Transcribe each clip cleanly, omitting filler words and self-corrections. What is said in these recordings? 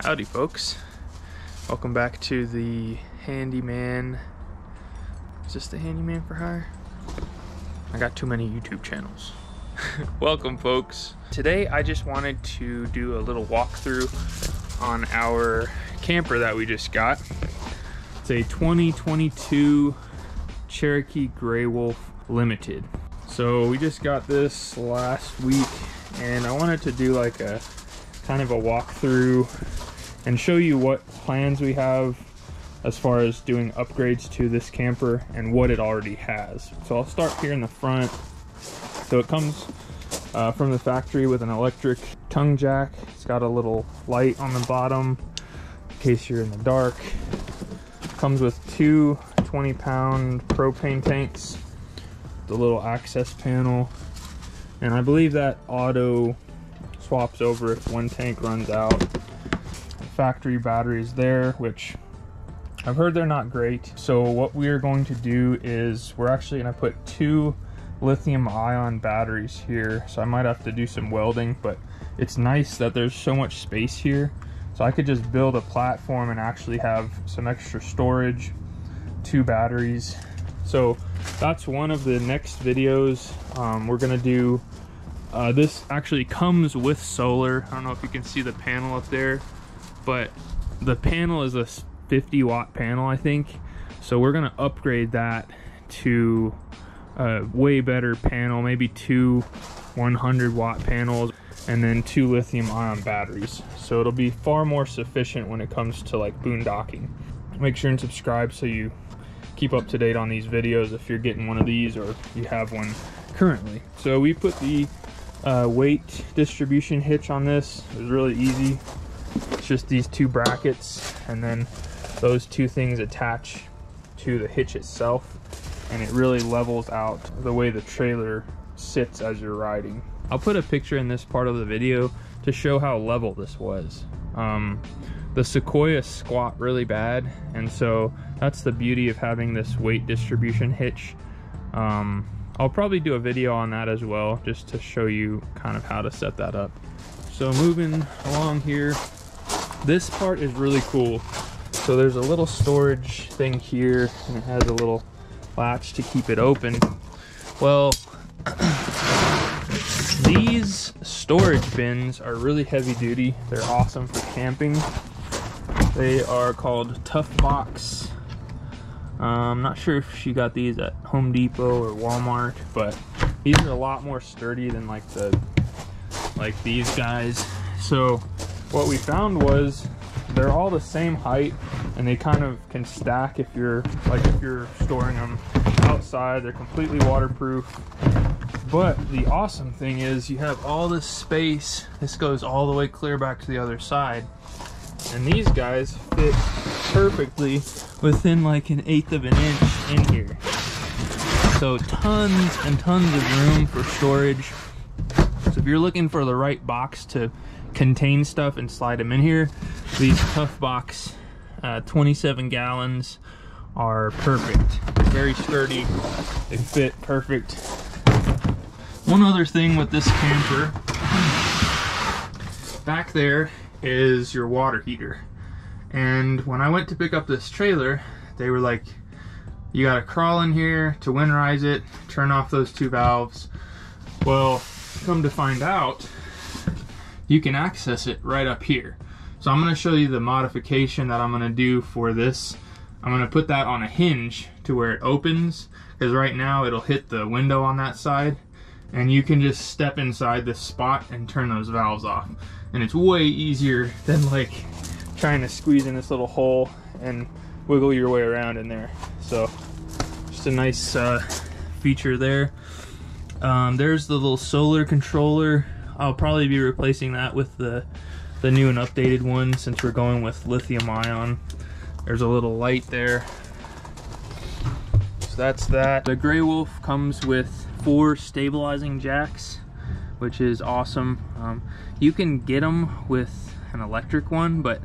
Howdy folks, welcome back to the handyman. Is this the handyman for hire? I got too many YouTube channels. Welcome folks. Today I just wanted to do a little walkthrough on our camper that we just got. It's a 2022 Cherokee Grey Wolf Limited. So we just got this last week and I wanted to do like a kind of a walkthrough and show you what plans we have as far as doing upgrades to this camper and what it already has. So I'll start here in the front. So it comes from the factory with an electric tongue jack. It's got a little light on the bottom in case you're in the dark. Comes with two 20-pound propane tanks, the little access panel, and I believe that auto swaps over if one tank runs out. Factory batteries there, which I've heard they're not great. So what we're going to do is we're actually going to put two lithium-ion batteries here. So I might have to do some welding, but it's nice that there's so much space here. So I could just build a platform and actually have some extra storage, two batteries. So that's one of the next videos. We're gonna do, this actually comes with solar. I don't know if you can see the panel up there, but the panel is a 50-watt panel, I think. So we're gonna upgrade that to a way better panel, maybe two 100-watt panels, and then two lithium-ion batteries. So it'll be far more sufficient when it comes to like boondocking. Make sure and subscribe so you keep up to date on these videos if you're getting one of these or you have one currently. So we put the weight distribution hitch on this. It was really easy. It's just these two brackets and then those two things attach to the hitch itself, and it really levels out the way the trailer sits as you're riding. I'll put a picture in this part of the video to show how level this was. The Sequoia squat really bad, and so that's the beauty of having this weight distribution hitch. I'll probably do a video on that as well, just to show you kind of how to set that up. So moving along here, this part is really cool. So there's a little storage thing here, and it has a little latch to keep it open. Well, these storage bins are really heavy duty. They're awesome for camping. They are called Tough Box. I'm not sure if she got these at Home Depot or Walmart, but these are a lot more sturdy than like these guys. So what we found was they're all the same height, and they kind of can stack if you're storing them outside. They're completely waterproof. But the awesome thing is you have all this space. This goes all the way clear back to the other side. And these guys fit perfectly within like 1/8 of an inch in here. So tons and tons of room for storage. So if you're looking for the right box to contain stuff and slide them in here, these Tough Box 27 gallons are perfect. Very sturdy. They fit perfect. One other thing with this camper, back there is your water heater. And when I went to pick up this trailer, they were like, you gotta crawl in here to winterize it, turn off those two valves. Well, come to find out, you can access it right up here. So I'm gonna show you the modification that I'm gonna do for this. I'm gonna put that on a hinge to where it opens, because right now it'll hit the window on that side, and you can just step inside this spot and turn those valves off. And it's way easier than like trying to squeeze in this little hole and wiggle your way around in there. So just a nice feature there. There's the little solar controller. I'll probably be replacing that with the new and updated one since we're going with lithium ion. There's a little light there. So that's that. The Grey Wolf comes with 4 stabilizing jacks, which is awesome. You can get them with an electric one, but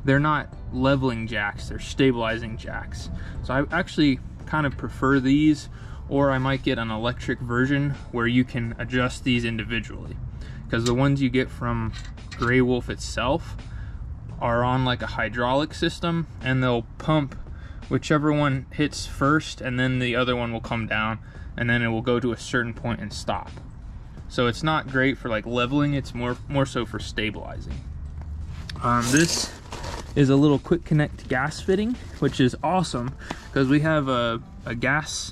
they're not leveling jacks, they're stabilizing jacks. So I actually kind of prefer these, or I might get an electric version where you can adjust these individually, because the ones you get from Grey Wolf itself are on like a hydraulic system, and they'll pump whichever one hits first, and then the other one will come down, and then it will go to a certain point and stop. So it's not great for like leveling, it's more so for stabilizing. This is a little quick connect gas fitting, which is awesome because we have a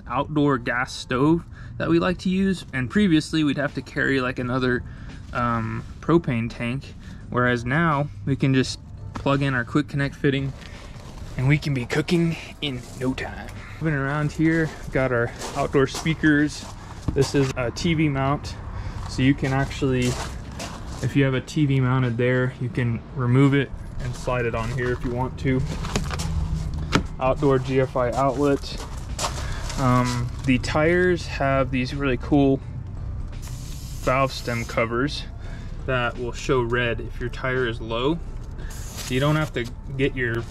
outdoor gas stove that we like to use, and previously we'd have to carry like another propane tank, whereas now we can just plug in our quick connect fitting and we can be cooking in no time. Moving around here, got our outdoor speakers. This is a TV mount, so you can actually, if you have a TV mounted there, you can remove it and slide it on here if you want to. Outdoor GFI outlet. The tires have these really cool valve stem covers that will show red if your tire is low. So you don't have to get your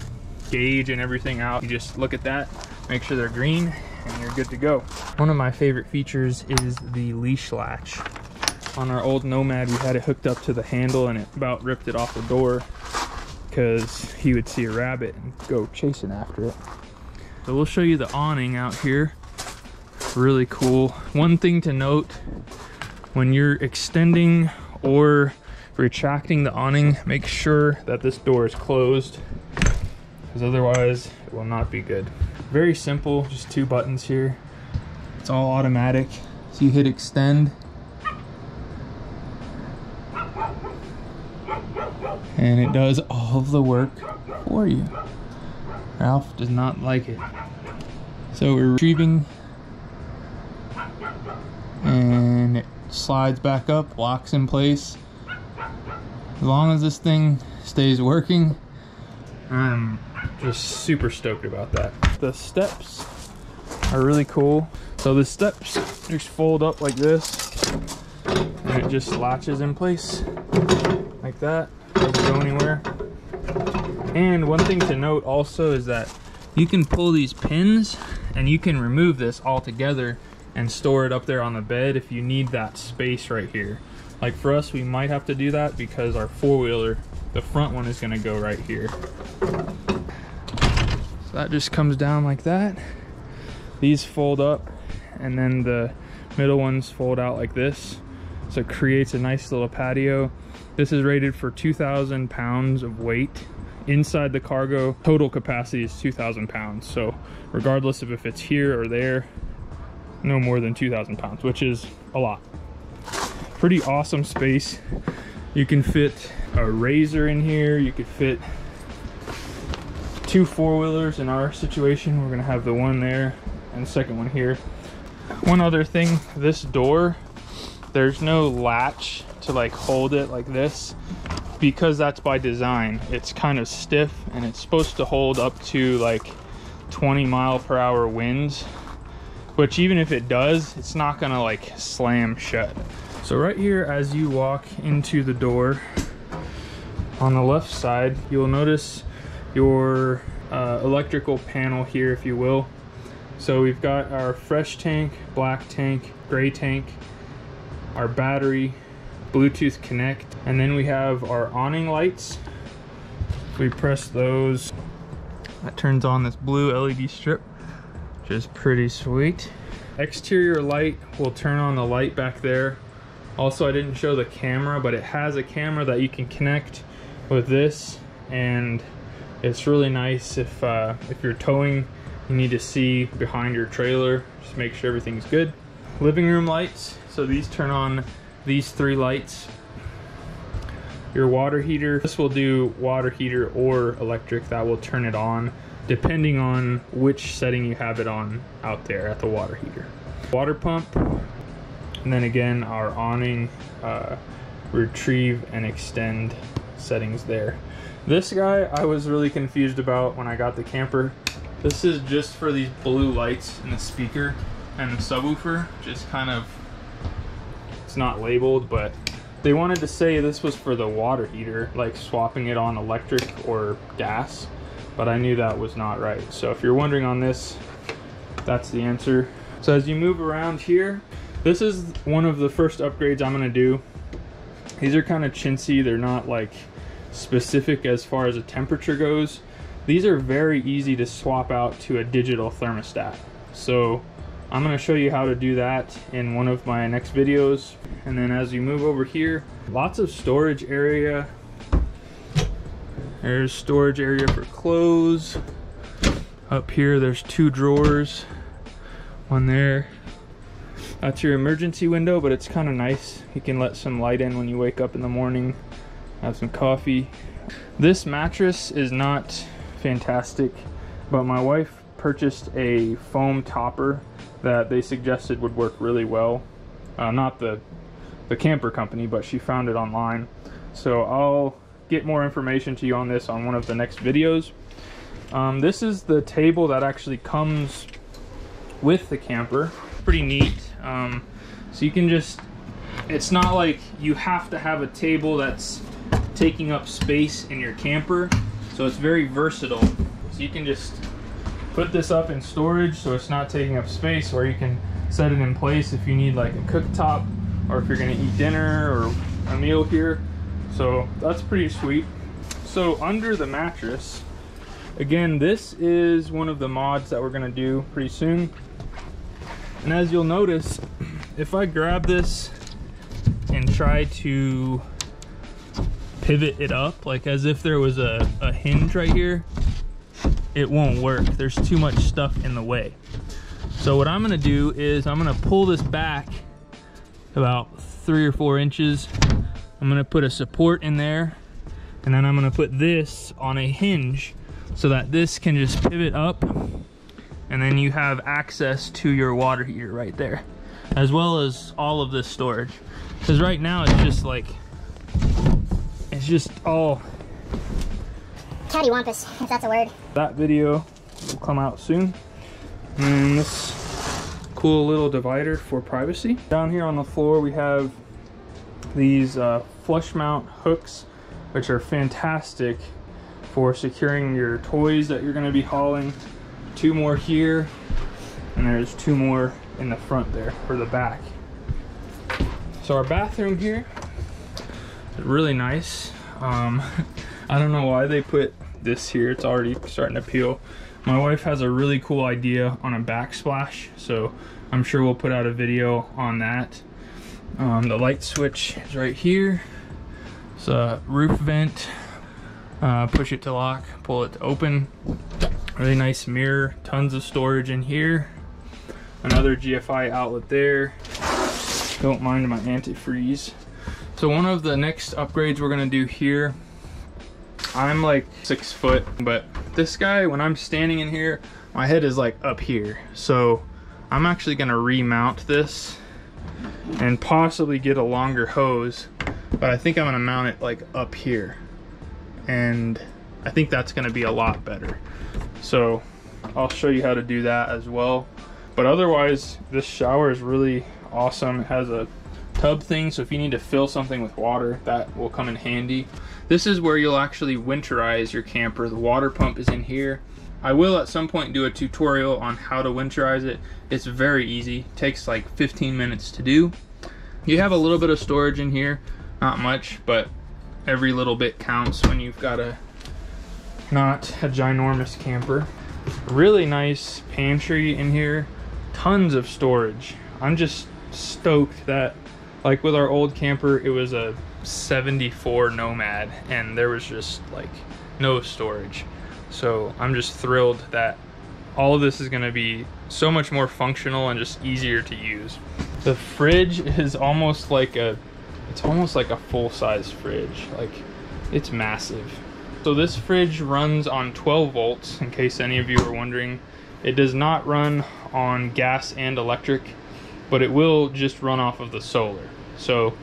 gauge and everything out. You just look at that, make sure they're green, and you're good to go. One of my favorite features is the leash latch. On our old Nomad, we had it hooked up to the handle and it about ripped it off the door because he would see a rabbit and go chasing after it. So we'll show you the awning out here. Really cool. One thing to note, when you're extending or retracting the awning, make sure that this door is closed, because otherwise it will not be good. Very simple, just 2 buttons here. It's all automatic. So you hit extend, and it does all of the work for you. Ralph does not like it. So we're retrieving, and it slides back up, locks in place. As long as this thing stays working, I'm just super stoked about that. The steps are really cool. So the steps just fold up like this, and it just latches in place like that. Doesn't go anywhere. And one thing to note also is that you can pull these pins and you can remove this altogether and store it up there on the bed if you need that space right here. Like for us, we might have to do that because our 4-wheeler, the front one, is going to go right here. So that just comes down like that. These fold up, and then the middle ones fold out like this. So it creates a nice little patio. This is rated for 2,000 pounds of weight. Inside the cargo, total capacity is 2,000 pounds. So regardless of if it's here or there, no more than 2,000 pounds, which is a lot. Pretty awesome space. You can fit a razor in here. You could fit 2 4-wheelers. In our situation, we're gonna have the one there and the second one here. One other thing, this door, there's no latch to like hold it like this, because that's by design. It's kind of stiff, and it's supposed to hold up to like 20-mile-per-hour winds, which even if it does, it's not gonna like slam shut. So right here, as you walk into the door on the left side, you'll notice your electrical panel here, if you will. So we've got our fresh tank, black tank, gray tank, our battery, Bluetooth connect, and then we have our awning lights. If we press those, that turns on this blue LED strip, which is pretty sweet. Exterior light will turn on the light back there. Also, I didn't show the camera, but it has a camera that you can connect with this, and it's really nice if you're towing, you need to see behind your trailer, just make sure everything's good. Living room lights, so these turn on these 3 lights. Your water heater, this will do water heater or electric, that will turn it on depending on which setting you have it on out there at the water heater. Water pump, and then again our awning, retrieve and extend settings there. This guy I was really confused about when I got the camper. This is just for these blue lights in the speaker and the subwoofer, just kind of, it's not labeled, but they wanted to say this was for the water heater, like swapping it on electric or gas, but I knew that was not right. So if you're wondering on this, that's the answer. So as you move around here, this is one of the first upgrades I'm gonna do. These are kind of chintzy, they're not like specific as far as a temperature goes, these are very easy to swap out to a digital thermostat. So I'm going to show you how to do that in one of my next videos. And then as you move over here, lots of storage area. There's storage area for clothes. Up here there's 2 drawers, one there. That's your emergency window, but it's kind of nice. You can let some light in when you wake up in the morning, have some coffee. This mattress is not fantastic, but my wife purchased a foam topper that they suggested would work really well. Not the camper company, but she found it online. So I'll get more information to you on this on one of the next videos. This is the table that actually comes with the camper. Pretty neat. So you can just, it's not like you have to have a table that's taking up space in your camper. So it's very versatile. So you can just put this up in storage so it's not taking up space, or you can set it in place if you need like a cooktop, or if you're gonna eat dinner or a meal here. So that's pretty sweet. So under the mattress, again, this is one of the mods that we're gonna do pretty soon. And as you'll notice, if I grab this and try to pivot it up, like as if there was a hinge right here, it won't work. There's too much stuff in the way. So what I'm gonna do is I'm gonna pull this back about 3 or 4 inches. I'm gonna put a support in there, and then I'm gonna put this on a hinge so that this can just pivot up, and then you have access to your water heater right there, as well as all of this storage. Because right now it's just like, it's just all cattywampus, if that's a word. That video will come out soon. And this cool little divider for privacy. Down here on the floor we have these flush mount hooks, which are fantastic for securing your toys that you're going to be hauling. 2 more here, and there's 2 more in the front there for the back. So our bathroom here is really nice. I don't know why they put this here. It's already starting to peel. My wife has a really cool idea on a backsplash, so I'm sure we'll put out a video on that. The light switch is right here. It's a roof vent. Push it to lock, pull it to open. Really nice mirror, tons of storage in here. Another GFI outlet there. Don't mind my antifreeze. So one of the next upgrades we're gonna do here, I'm like 6 foot, but this guy, when I'm standing in here, my head is like up here. So I'm actually gonna remount this and possibly get a longer hose, but I think I'm gonna mount it like up here. And I think that's gonna be a lot better. So I'll show you how to do that as well. But otherwise, this shower is really awesome. It has a tub thing, so if you need to fill something with water, that will come in handy. This is where you'll actually winterize your camper. The water pump is in here. I will at some point do a tutorial on how to winterize it. It's very easy. It takes like 15 minutes to do. You have a little bit of storage in here, not much, but every little bit counts when you've got not a ginormous camper. Really nice pantry in here, tons of storage. I'm just stoked that, like with our old camper, it was a 74 Nomad and there was just like no storage. So I'm just thrilled that all of this is going to be so much more functional and just easier to use. The fridge is almost like a full-size fridge. Like, it's massive. So this fridge runs on 12 volts, in case any of you are wondering. It does not run on gas and electric, but it will just run off of the solar. So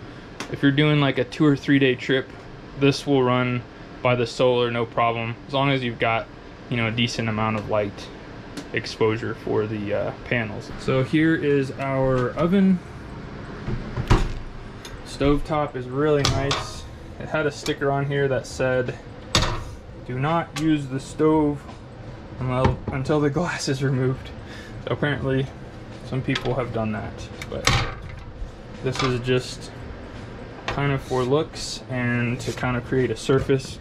if you're doing like a 2 or 3 day trip, this will run by the solar, no problem, as long as you've got, you know, a decent amount of light exposure for the panels. So here is our oven. Stovetop is really nice. It had a sticker on here that said, do not use the stove until the glass is removed. So apparently some people have done that, but this is just kind of for looks and to kind of create a surface.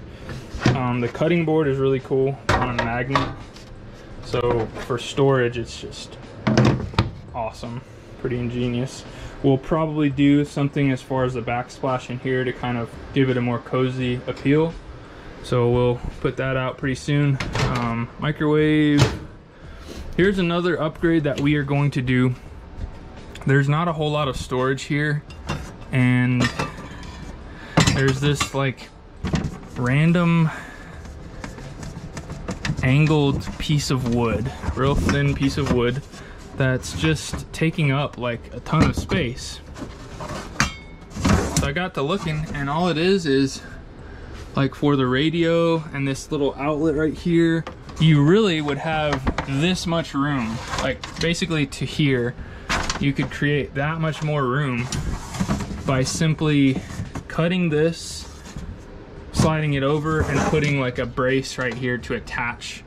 The cutting board is really cool on a magnet. So for storage, it's just awesome, pretty ingenious. We'll probably do something as far as the backsplash in here to kind of give it a more cozy appeal. So we'll put that out pretty soon. Microwave. Here's another upgrade that we are going to do. There's not a whole lot of storage here, and there's this like random angled piece of wood, real thin piece of wood, that's just taking up like a ton of space. So I got to looking, and all it is like for the radio and this little outlet right here, you really would have this much room, like basically to here. You could create that much more room by simply cutting this, sliding it over, and putting like a brace right here to attach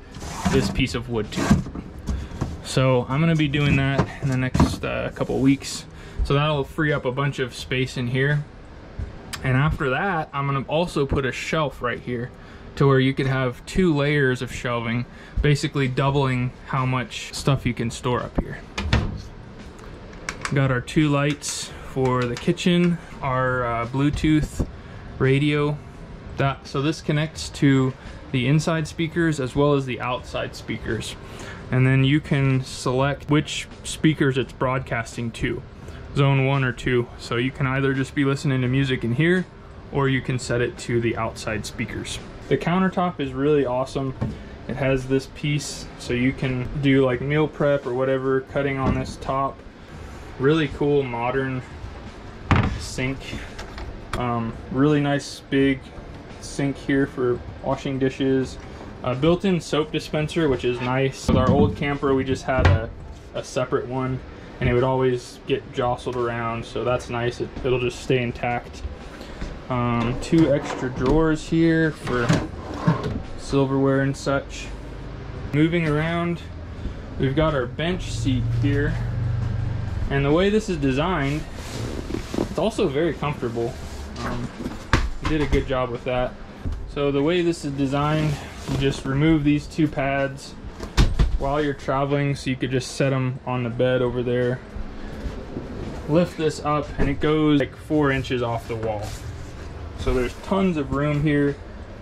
this piece of wood to. So I'm gonna be doing that in the next couple weeks. So that'll free up a bunch of space in here. And after that, I'm gonna also put a shelf right here to where you could have 2 layers of shelving, basically doubling how much stuff you can store up here. Got our 2 lights for the kitchen, our Bluetooth radio. So this connects to the inside speakers as well as the outside speakers. And then you can select which speakers it's broadcasting to, zone 1 or 2. So you can either just be listening to music in here, or you can set it to the outside speakers. The countertop is really awesome. It has this piece so you can do like meal prep or whatever, cutting on this top. Really cool modern sink. Really nice big sink here for washing dishes. Built-in soap dispenser, which is nice. With our old camper, we just had a separate one, and it would always get jostled around, so that's nice. It'll just stay intact. 2 extra drawers here for silverware and such. Moving around, we've got our bench seat here, and the way this is designed, it's also very comfortable. We did a good job with that. So the way this is designed, you just remove these 2 pads while you're traveling, so you could just set them on the bed over there. Lift this up, and it goes like 4 inches off the wall. So there's tons of room here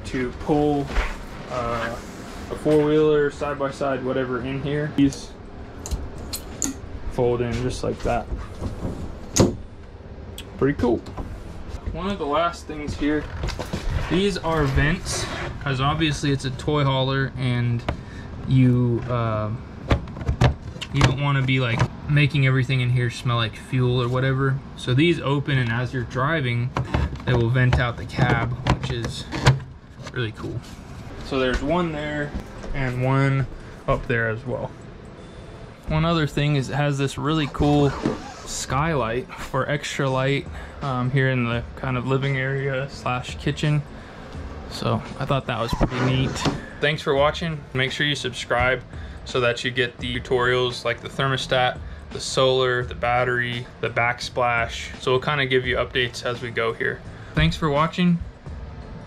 to pull a 4-wheeler, side-by-side, whatever in here. These fold in just like that. Pretty cool. One of the last things here, these are vents, because obviously it's a toy hauler, and you don't want to be like making everything in here smell like fuel or whatever. So these open, and as you're driving, they will vent out the cab, which is really cool. So there's one there and one up there as well. One other thing is it has this really cool skylight for extra light here in the kind of living area / kitchen. So I thought that was pretty neat. Thanks for watching. Make sure you subscribe so that you get the tutorials like the thermostat, the solar, the battery, the backsplash. So we'll kind of give you updates as we go here. Thanks for watching,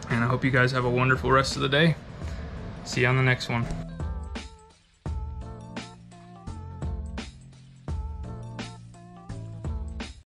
and I hope you guys have a wonderful rest of the day. See you on the next one.